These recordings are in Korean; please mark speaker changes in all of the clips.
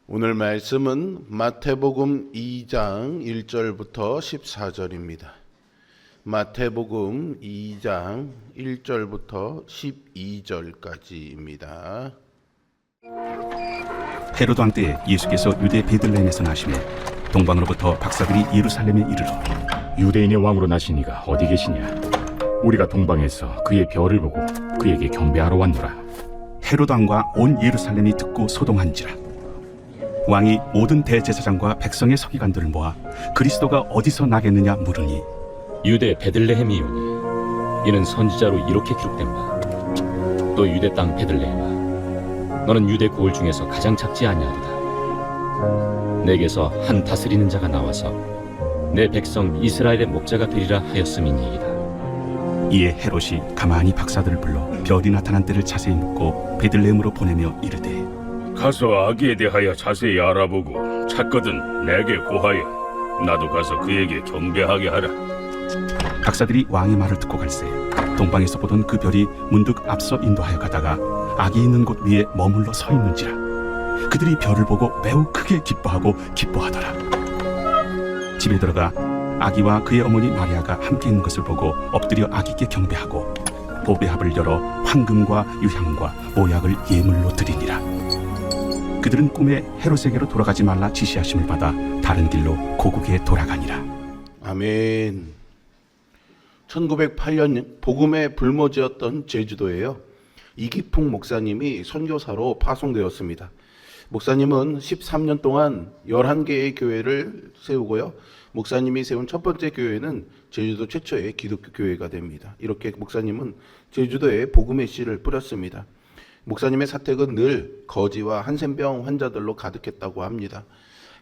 Speaker 1: 오늘 말씀은 마태복음 2장 1절부터 14절입니다. 마태복음 2장 1절부터 12절까지입니다.
Speaker 2: 헤로드 왕 때에 예수께서 유대 베들레헴에서 나시매 동방으로부터 박사들이 예루살렘에 이르러
Speaker 3: 유대인의 왕으로 나시니가 어디 계시냐? 우리가 동방에서 그의 별을 보고 그에게 경배하러 왔노라.
Speaker 2: 헤로드 왕과 온 예루살렘이 듣고 소동한지라. 왕이 모든 대제사장과 백성의 서기관들을 모아 그리스도가 어디서 나겠느냐 물으니
Speaker 4: 유대 베들레헴이오니 이는 선지자로 이렇게 기록된 바 또 유대 땅 베들레헴아 너는 유대 고을 중에서 가장 작지 아니하리라. 내게서 한 다스리는 자가 나와서 내 백성 이스라엘의 목자가 되리라 하였음이니이다.
Speaker 2: 이에 헤롯이 가만히 박사들을 불러 별이 나타난 때를 자세히 묻고 베들레헴으로 보내며 이르되
Speaker 5: 가서 아기에 대하여 자세히 알아보고 찾거든 내게 고하여 나도 가서 그에게 경배하게 하라.
Speaker 2: 박사들이 왕의 말을 듣고 갈새 동방에서 보던 그 별이 문득 앞서 인도하여 가다가 아기 있는 곳 위에 머물러 서 있는지라. 그들이 별을 보고 매우 크게 기뻐하고 기뻐하더라. 집에 들어가 아기와 그의 어머니 마리아가 함께 있는 것을 보고 엎드려 아기께 경배하고 보배합을 열어 황금과 유향과 모약을 예물로 드리니라. 그들은 꿈에 헤롯에게로 돌아가지 말라 지시하심을 받아 다른 길로 고국에 돌아가니라.
Speaker 1: 아멘. 1908년 복음의 불모지였던 제주도에요. 이기풍 목사님이 선교사로 파송되었습니다. 목사님은 13년 동안 11개의 교회를 세우고요. 목사님이 세운 첫 번째 교회는 제주도 최초의 기독교 교회가 됩니다. 이렇게 목사님은 제주도에 복음의 씨를 뿌렸습니다. 목사님의 사택은 늘 거지와 한센병 환자들로 가득했다고 합니다.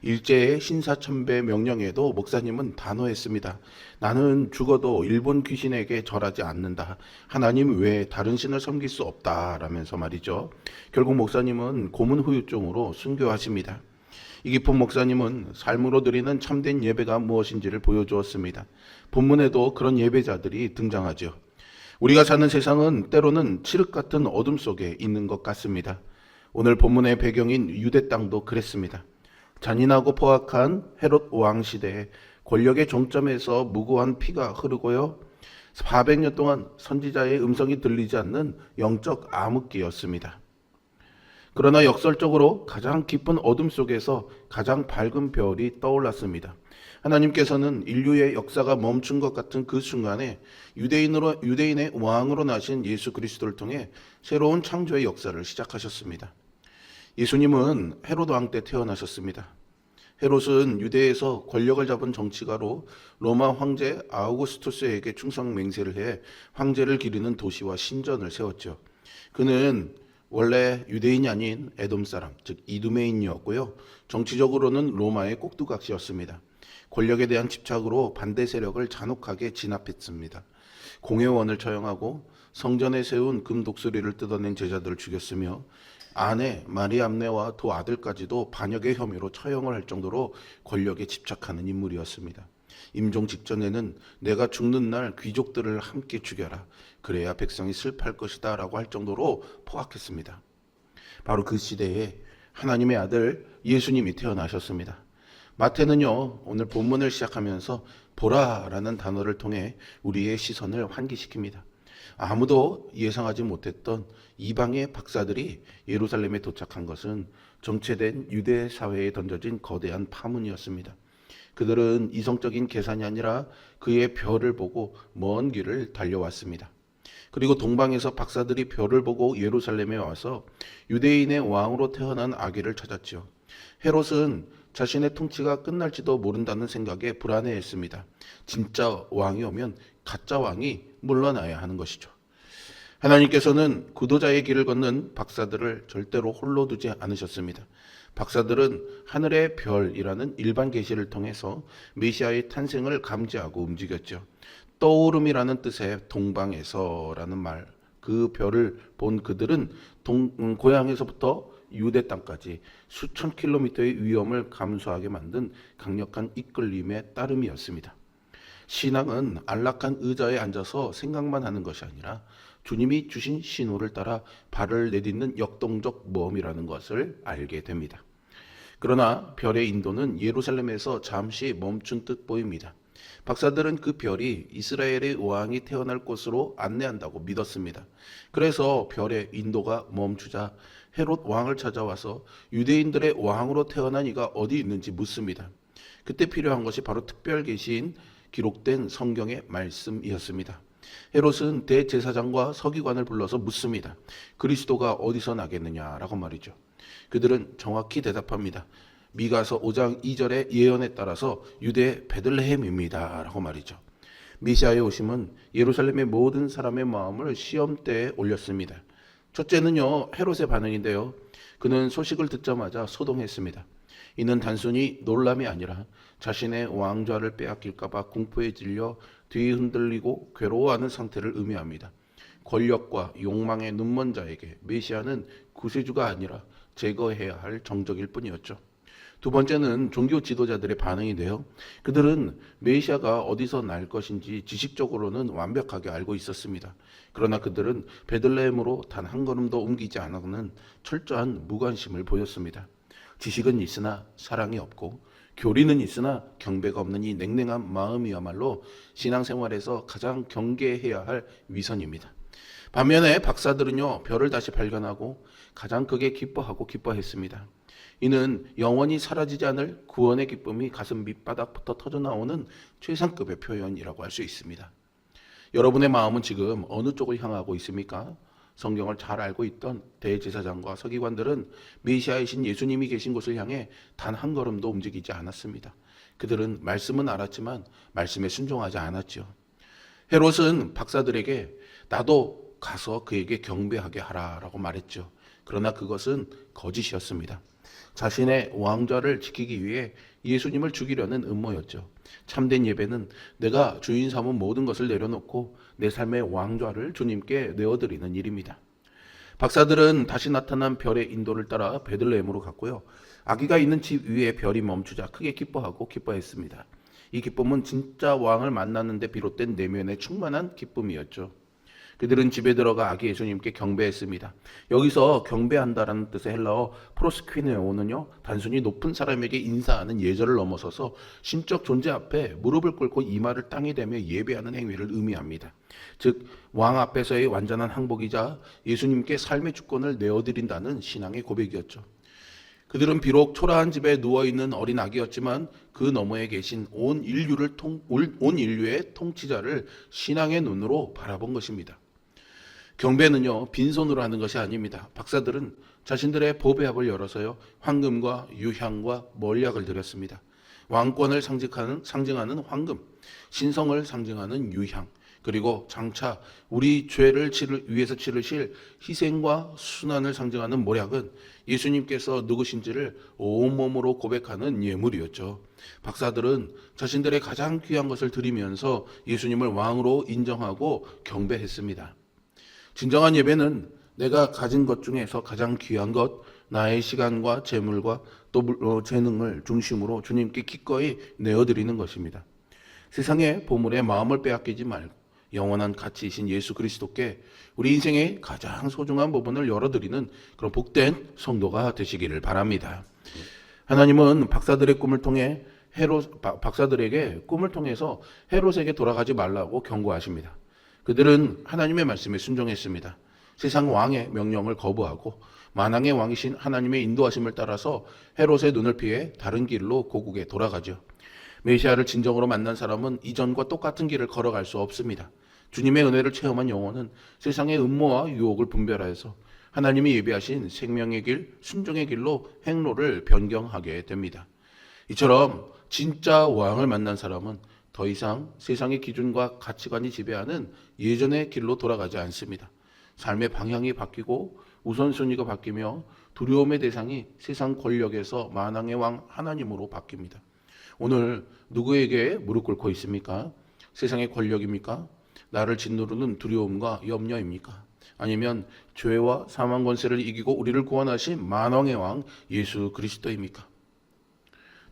Speaker 1: 일제의 신사참배 명령에도 목사님은 단호했습니다. 나는 죽어도 일본 귀신에게 절하지 않는다. 하나님 외에 다른 신을 섬길 수 없다라면서 말이죠. 결국 목사님은 고문 후유증으로 순교하십니다. 이기품 목사님은 삶으로 드리는 참된 예배가 무엇인지를 보여주었습니다. 본문에도 그런 예배자들이 등장하죠. 우리가 사는 세상은 때로는 칠흑 같은 어둠 속에 있는 것 같습니다. 오늘 본문의 배경인 유대 땅도 그랬습니다. 잔인하고 포악한 헤롯 왕 시대에 권력의 종점에서 무고한 피가 흐르고요. 400년 동안 선지자의 음성이 들리지 않는 영적 암흑기였습니다. 그러나 역설적으로 가장 깊은 어둠 속에서 가장 밝은 별이 떠올랐습니다. 하나님께서는 인류의 역사가 멈춘 것 같은 그 순간에 유대인의 왕으로 나신 예수 그리스도를 통해 새로운 창조의 역사를 시작하셨습니다. 예수님은 헤롯 왕 때 태어나셨습니다. 헤롯은 유대에서 권력을 잡은 정치가로 로마 황제 아우구스투스에게 충성 맹세를 해 황제를 기리는 도시와 신전을 세웠죠. 그는 원래 유대인이 아닌 에돔 사람, 즉 이두메인이었고요. 정치적으로는 로마의 꼭두각시였습니다. 권력에 대한 집착으로 반대 세력을 잔혹하게 진압했습니다. 공회원을 처형하고 성전에 세운 금 독수리를 뜯어낸 제자들을 죽였으며 아내 마리암네와 두 아들까지도 반역의 혐의로 처형을 할 정도로 권력에 집착하는 인물이었습니다. 임종 직전에는 내가 죽는 날 귀족들을 함께 죽여라. 그래야 백성이 슬퍼할 것이다 라고 할 정도로 포악했습니다. 바로 그 시대에 하나님의 아들 예수님이 태어나셨습니다. 마태는요, 오늘 본문을 시작하면서 보라라는 단어를 통해 우리의 시선을 환기시킵니다. 아무도 예상하지 못했던 이방의 박사들이 예루살렘에 도착한 것은 정체된 유대 사회에 던져진 거대한 파문이었습니다. 그들은 이성적인 계산이 아니라 그의 별을 보고 먼 길을 달려왔습니다. 그리고 동방에서 박사들이 별을 보고 예루살렘에 와서 유대인의 왕으로 태어난 아기를 찾았죠. 헤롯은 자신의 통치가 끝날지도 모른다는 생각에 불안해했습니다. 진짜 왕이 오면 가짜 왕이 물러나야 하는 것이죠. 하나님께서는 구도자의 길을 걷는 박사들을 절대로 홀로 두지 않으셨습니다. 박사들은 하늘의 별이라는 일반 계시를 통해서 메시아의 탄생을 감지하고 움직였죠. 떠오름이라는 뜻의 동방에서라는 말, 그 별을 본 그들은 고향에서부터 유대 땅까지 수천 킬로미터의 위험을 감수하게 만든 강력한 이끌림의 따름이었습니다. 신앙은 안락한 의자에 앉아서 생각만 하는 것이 아니라 주님이 주신 신호를 따라 발을 내딛는 역동적 모험이라는 것을 알게 됩니다. 그러나 별의 인도는 예루살렘에서 잠시 멈춘 듯 보입니다. 박사들은 그 별이 이스라엘의 왕이 태어날 곳으로 안내한다고 믿었습니다. 그래서 별의 인도가 멈추자 헤롯 왕을 찾아와서 유대인들의 왕으로 태어난 이가 어디 있는지 묻습니다. 그때 필요한 것이 바로 특별 계시인 기록된 성경의 말씀이었습니다. 헤롯은 대제사장과 서기관을 불러서 묻습니다. 그리스도가 어디서 나겠느냐라고 말이죠. 그들은 정확히 대답합니다. 미가서 5장 2절의 예언에 따라서 유대 베들레헴입니다 라고 말이죠. 메시아의 오심은 예루살렘의 모든 사람의 마음을 시험대에 올렸습니다. 첫째는요, 헤롯의 반응인데요. 그는 소식을 듣자마자 소동했습니다. 이는 단순히 놀람이 아니라 자신의 왕좌를 빼앗길까 봐 공포에 질려 뒤에 흔들리고 괴로워하는 상태를 의미합니다. 권력과 욕망에 눈먼 자에게 메시아는 구세주가 아니라 제거해야 할 정적일 뿐이었죠. 두 번째는 종교 지도자들의 반응인데요. 그들은 메시아가 어디서 날 것인지 지식적으로는 완벽하게 알고 있었습니다. 그러나 그들은 베들레헴으로 단 한 걸음도 옮기지 않는 철저한 무관심을 보였습니다. 지식은 있으나 사랑이 없고 교리는 있으나 경배가 없는 이 냉랭한 마음이야말로 신앙생활에서 가장 경계해야 할 위선입니다. 반면에 박사들은요, 별을 다시 발견하고 가장 크게 기뻐했습니다. 이는 영원히 사라지지 않을 구원의 기쁨이 가슴 밑바닥부터 터져나오는 최상급의 표현이라고 할 수 있습니다. 여러분의 마음은 지금 어느 쪽을 향하고 있습니까? 성경을 잘 알고 있던 대제사장과 서기관들은 메시아이신 예수님이 계신 곳을 향해 단 한 걸음도 움직이지 않았습니다. 그들은 말씀은 알았지만 말씀에 순종하지 않았죠. 헤롯은 박사들에게 나도 가서 그에게 경배하게 하라라고 말했죠. 그러나 그것은 거짓이었습니다. 자신의 왕좌를 지키기 위해 예수님을 죽이려는 음모였죠. 참된 예배는 내가 주인 삼은 모든 것을 내려놓고 내 삶의 왕좌를 주님께 내어드리는 일입니다. 박사들은 다시 나타난 별의 인도를 따라 베들레헴으로 갔고요. 아기가 있는 집 위에 별이 멈추자 크게 기뻐했습니다. 이 기쁨은 진짜 왕을 만나는 데 비롯된 내면의 충만한 기쁨이었죠. 그들은 집에 들어가 아기 예수님께 경배했습니다. 여기서 경배한다라는 뜻의 헬라어 프로스퀴네오는요, 단순히 높은 사람에게 인사하는 예절을 넘어서서 신적 존재 앞에 무릎을 꿇고 이마를 땅에 대며 예배하는 행위를 의미합니다. 즉 왕 앞에서의 완전한 항복이자 예수님께 삶의 주권을 내어드린다는 신앙의 고백이었죠. 그들은 비록 초라한 집에 누워있는 어린 아기였지만 그 너머에 계신 온 인류의 통치자를 신앙의 눈으로 바라본 것입니다. 경배는요, 빈손으로 하는 것이 아닙니다. 박사들은 자신들의 보배합을 열어서요, 황금과 유향과 몰약을 드렸습니다. 왕권을 상징하는 황금, 신성을 상징하는 유향, 그리고 장차 우리 죄를 위해서 치르실 희생과 순환을 상징하는 몰약은 예수님께서 누구신지를 온몸으로 고백하는 예물이었죠. 박사들은 자신들의 가장 귀한 것을 드리면서 예수님을 왕으로 인정하고 경배했습니다. 진정한 예배는 내가 가진 것 중에서 가장 귀한 것, 나의 시간과 재물과 또 재능을 중심으로 주님께 기꺼이 내어드리는 것입니다. 세상의 보물에 마음을 빼앗기지 말고 영원한 가치이신 예수 그리스도께 우리 인생의 가장 소중한 부분을 열어드리는 그런 복된 성도가 되시기를 바랍니다. 하나님은 박사들의 꿈을 통해 박사들에게 꿈을 통해서 헤롯에게 돌아가지 말라고 경고하십니다. 그들은 하나님의 말씀에 순종했습니다. 세상 왕의 명령을 거부하고 만왕의 왕이신 하나님의 인도하심을 따라서 헤롯의 눈을 피해 다른 길로 고국에 돌아가죠. 메시아를 진정으로 만난 사람은 이전과 똑같은 길을 걸어갈 수 없습니다. 주님의 은혜를 체험한 영혼은 세상의 음모와 유혹을 분별하여서 하나님이 예비하신 생명의 길, 순종의 길로 행로를 변경하게 됩니다. 이처럼 진짜 왕을 만난 사람은 더 이상 세상의 기준과 가치관이 지배하는 예전의 길로 돌아가지 않습니다. 삶의 방향이 바뀌고 우선순위가 바뀌며 두려움의 대상이 세상 권력에서 만왕의 왕 하나님으로 바뀝니다. 오늘 누구에게 무릎 꿇고 있습니까? 세상의 권력입니까? 나를 짓누르는 두려움과 염려입니까? 아니면 죄와 사망 권세를 이기고 우리를 구원하신 만왕의 왕 예수 그리스도입니까?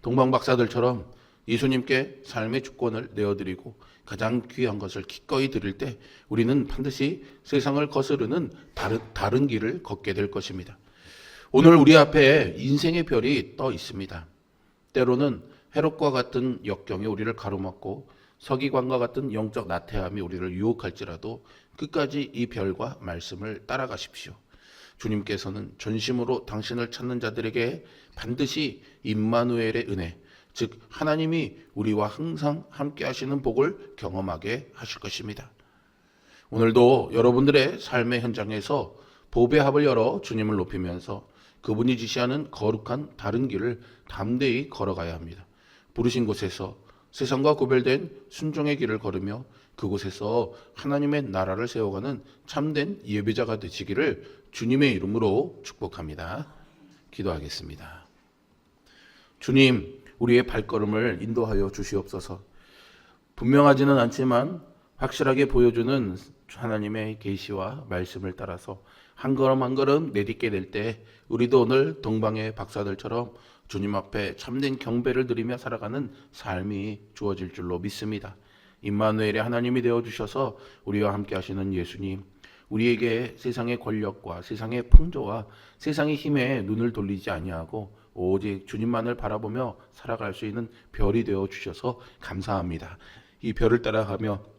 Speaker 1: 동방 박사들처럼 예수님께 삶의 주권을 내어드리고 가장 귀한 것을 기꺼이 드릴 때 우리는 반드시 세상을 거스르는 다른 길을 걷게 될 것입니다. 오늘 우리 앞에 인생의 별이 떠 있습니다. 때로는 헤롯과 같은 역경이 우리를 가로막고 서기관과 같은 영적 나태함이 우리를 유혹할지라도 끝까지 이 별과 말씀을 따라가십시오. 주님께서는 전심으로 당신을 찾는 자들에게 반드시 임마누엘의 은혜, 즉 하나님이 우리와 항상 함께 하시는 복을 경험하게 하실 것입니다. 오늘도 여러분들의 삶의 현장에서 보배 합을 열어 주님을 높이면서 그분이 지시하는 거룩한 다른 길을 담대히 걸어가야 합니다. 부르신 곳에서 세상과 구별된 순종의 길을 걸으며 그곳에서 하나님의 나라를 세워가는 참된 예배자가 되시기를 주님의 이름으로 축복합니다. 기도하겠습니다. 주님, 우리의 발걸음을 인도하여 주시옵소서. 분명하지는 않지만 확실하게 보여주는 하나님의 계시와 말씀을 따라서 한 걸음 한 걸음 내딛게 될 때 우리도 오늘 동방의 박사들처럼 주님 앞에 참된 경배를 드리며 살아가는 삶이 주어질 줄로 믿습니다. 임마누엘의 하나님이 되어주셔서 우리와 함께 하시는 예수님, 우리에게 세상의 권력과 세상의 풍조와 세상의 힘에 눈을 돌리지 아니하고 오직 주님만을 바라보며 살아갈 수 있는 별이 되어주셔서 감사합니다. 이 별을 따라가며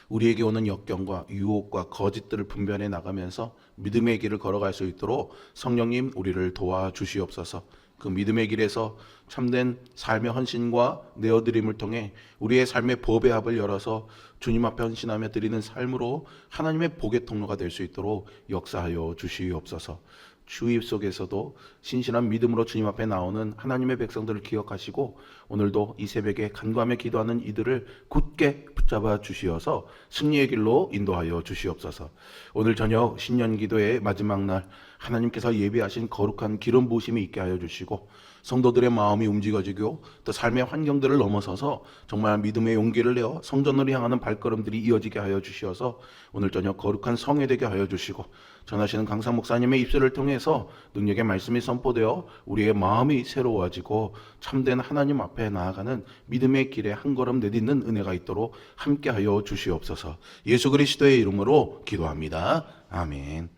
Speaker 1: 우리에게 오는 역경과 유혹과 거짓들을 분별해 나가면서 믿음의 길을 걸어갈 수 있도록 성령님 우리를 도와주시옵소서. 그 믿음의 길에서 참된 삶의 헌신과 내어드림을 통해 우리의 삶의 보배 합을 열어서 주님 앞에 헌신하며 드리는 삶으로 하나님의 복의 통로가 될 수 있도록 역사하여 주시옵소서. 주입 속에서도 신실한 믿음으로 주님 앞에 나오는 하나님의 백성들을 기억하시고 오늘도 이 새벽에 간구하며 기도하는 이들을 굳게 붙잡아 주시어서 승리의 길로 인도하여 주시옵소서. 오늘 저녁 신년 기도의 마지막 날 하나님께서 예비하신 거룩한 기름 부으심이 있게 하여 주시고 성도들의 마음이 움직여지고 또 삶의 환경들을 넘어서서 정말 믿음의 용기를 내어 성전으로 향하는 발걸음들이 이어지게 하여 주시어서 오늘 저녁 거룩한 성회되게 하여 주시고 전하시는 강사 목사님의 입술을 통해서 능력의 말씀이 선포되어 우리의 마음이 새로워지고 참된 하나님 앞에 나아가는 믿음의 길에 한 걸음 내딛는 은혜가 있도록 함께 하여 주시옵소서. 예수 그리스도의 이름으로 기도합니다. 아멘.